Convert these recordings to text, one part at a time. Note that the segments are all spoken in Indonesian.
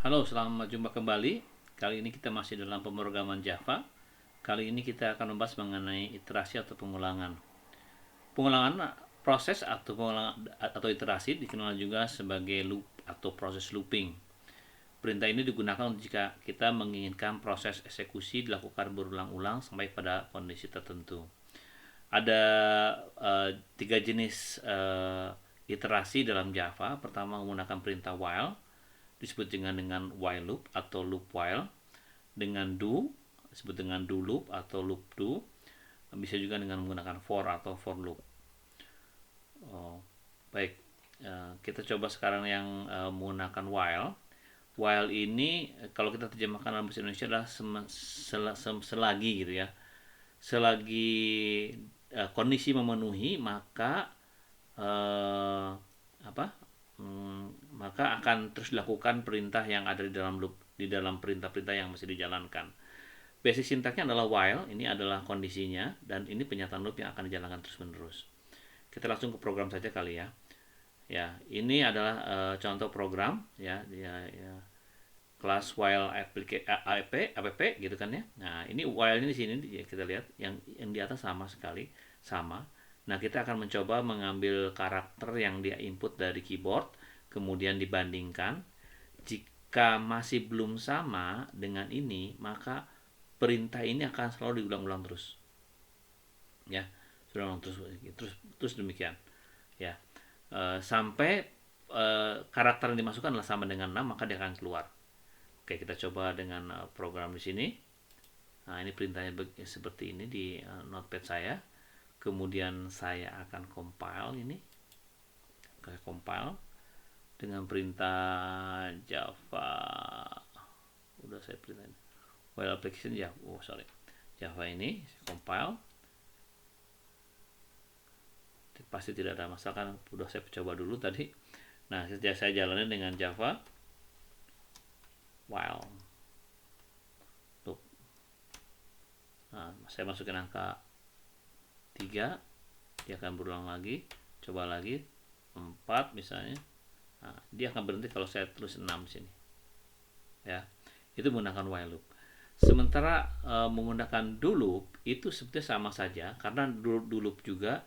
Halo, selamat jumpa kembali. Kali ini kita masih dalam pemrograman Java. Kali ini kita akan membahas mengenai iterasi atau pengulangan. Pengulangan proses atau iterasi dikenal juga sebagai loop atau proses looping. Perintah ini digunakan jika kita menginginkan proses eksekusi dilakukan berulang-ulang sampai pada kondisi tertentu. Ada tiga jenis iterasi dalam Java. Pertama menggunakan perintah while, disebut dengan while loop atau loop while, dengan do disebut dengan do loop atau loop do, bisa juga dengan menggunakan for atau for loop. Baik, kita coba sekarang yang menggunakan while ini kalau kita terjemahkan dalam bahasa Indonesia adalah selagi gitu ya, selagi kondisi memenuhi maka maka akan terus dilakukan perintah yang ada di dalam perintah-perintah yang masih dijalankan. Basic sintaknya adalah while, ini adalah kondisinya, dan ini penyataan loop yang akan dijalankan terus-menerus. Kita langsung ke program saja kali ya. Ya, ini adalah contoh program ya, kelas while app gitu kan ya. Nah, ini while ini di sini kita lihat yang di atas sama sekali, sama. Nah, kita akan mencoba mengambil karakter yang dia input dari keyboard, kemudian dibandingkan. Jika masih belum sama dengan ini, maka perintah ini akan selalu diulang-ulang terus. Ya, diulang terus demikian. Ya, sampai karakter yang dimasukkan adalah sama dengan 6, maka dia akan keluar. Oke, kita coba dengan program di sini. Nah, ini perintahnya seperti ini di notepad saya. Kemudian saya akan compile ini. Saya compile dengan perintah Java. Udah saya perintahin. While application ya, Java ini saya compile. Pasti tidak ada masalah kan, udah saya coba dulu tadi. Nah, saya jalanin dengan Java while loop. Nah, saya masukin angka 3, dia akan berulang lagi, coba lagi 4 misalnya. Nah, dia akan berhenti kalau saya tulis 6 sini. Ya, itu menggunakan while loop. Sementara menggunakan do loop itu sebetulnya sama saja, karena do loop juga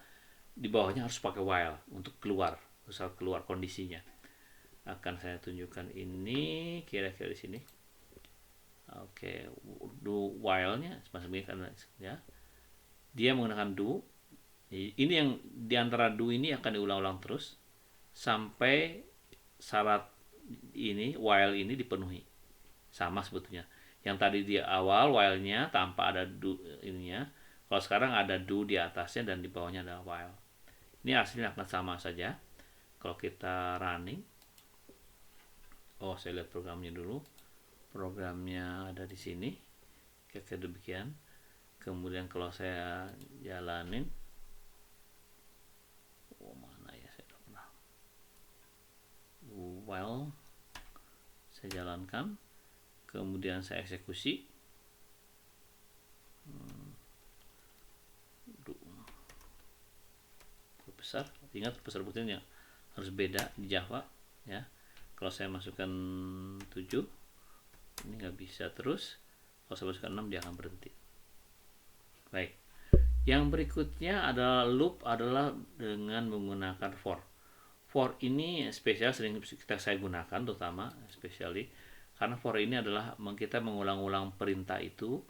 di bawahnya harus pakai while untuk keluar kondisinya. Akan saya tunjukkan ini kira-kira di sini. Oke, do while-nya seperti karena ya. Dia menggunakan do. Ini yang diantara do ini akan diulang-ulang terus sampai syarat ini while ini dipenuhi. Sama sebetulnya. Yang tadi di awal while-nya tanpa ada do ininya. Kalau sekarang ada do di atasnya dan di bawahnya ada while. Ini hasilnya akan sama saja. Kalau kita running, saya lihat programnya dulu. Programnya ada di sini. Kayak demikian. Kemudian kalau saya jalanin, mana ya saya pernah. While saya jalankan, kemudian saya eksekusi. Besar, ingat besar buktinya harus beda di Java ya. Kalau saya masukkan 7 ini nggak bisa terus, kalau saya masukkan 6 dia akan berhenti. Baik, yang berikutnya adalah loop, adalah dengan menggunakan for. For ini spesial, sering saya gunakan terutama especially karena for ini adalah kita mengulang-ulang perintah itu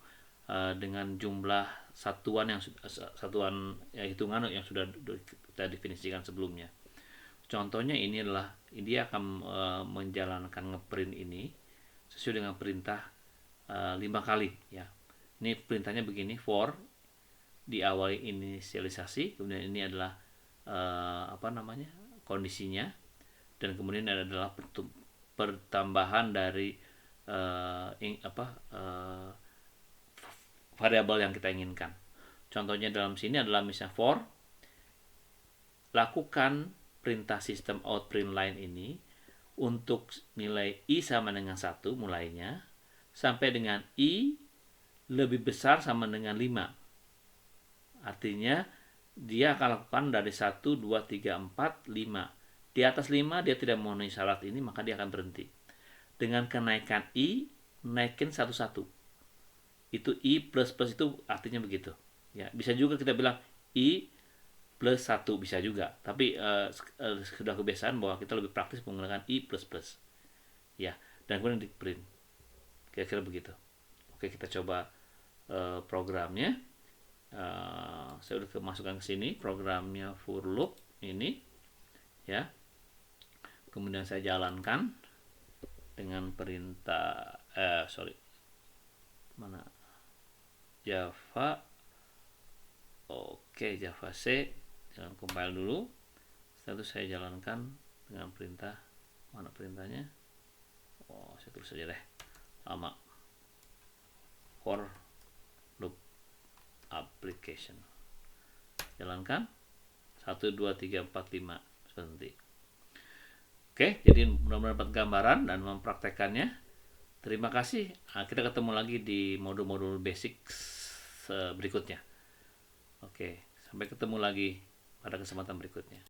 dengan jumlah satuan hitungan yang sudah kita definisikan sebelumnya. Contohnya ini adalah dia akan menjalankan ngeprint ini sesuai dengan perintah 5 kali ya. Ini perintahnya begini, for diawali inisialisasi, kemudian ini adalah kondisinya, dan kemudian adalah pertambahan dari variabel yang kita inginkan. Contohnya dalam sini adalah misalnya for lakukan perintah sistem out print line ini untuk nilai i sama dengan 1 mulainya sampai dengan i lebih besar sama dengan 5. Artinya dia akan lakukan dari 1, 2, 3, 4, 5. Di atas 5 dia tidak memenuhi syarat ini, maka dia akan berhenti. dengan kenaikan I, naikin satu-satu. Itu I plus plus itu artinya begitu. Ya, bisa juga kita bilang I plus 1 bisa juga. Tapi sudah kebiasaan bahwa kita lebih praktis menggunakan I plus plus. Ya, dan kemudian di print. Kira-kira begitu. Oke, kita coba programnya. Saya udah masukkan ke sini programnya for loop ini, ya. Kemudian saya jalankan dengan perintah mana Java. Oke, Java C. Jangan compile dulu. Setelah itu saya jalankan dengan perintah, mana perintahnya? Saya tulis saja deh, sama for loop application. Jalankan 1 2 3 4 5 berhenti. Oke, jadi mudah-mudahan dapat gambaran dan mempraktekannya. Terima kasih. Kita ketemu lagi di modul-modul basic berikutnya. Oke, sampai ketemu lagi pada kesempatan berikutnya.